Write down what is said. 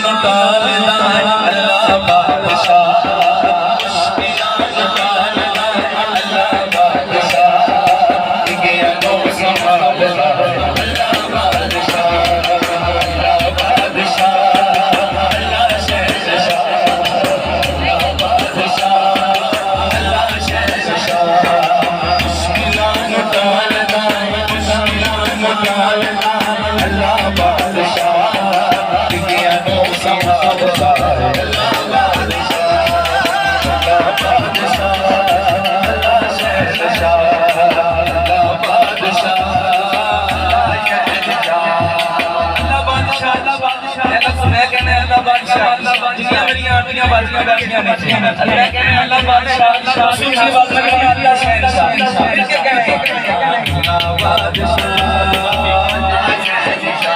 टालदा अल्लाह बादशाह, मुश्किलां टालदा अल्लाह बादशाह, गयानो संभालदा अल्लाह बादशाह, अल्लाह बादशाह, अल्लाह शहंशाह, अल्लाह बादशाह, अल्लाह शहंशाह, मुश्किलां टालदा अल्लाह बादशाह, गयानो संभालदा अल्लाह बादशाह, अल्लाह बादशाह, अल्लाह शहंशाह, अल्लाह बादशाह, अल्लाह बादशाह, अल्लाह बादशाह। मैं कहने अल्लाह बादशाह, दुनिया मेरियां आंटियां बाजियां बैठियां ने, मैं कहने अल्लाह बादशाह, सूफी बात में अल्लाह शहंशाह, इनके कहने अल्लाह बादशाह, अल्लाह शहंशाह।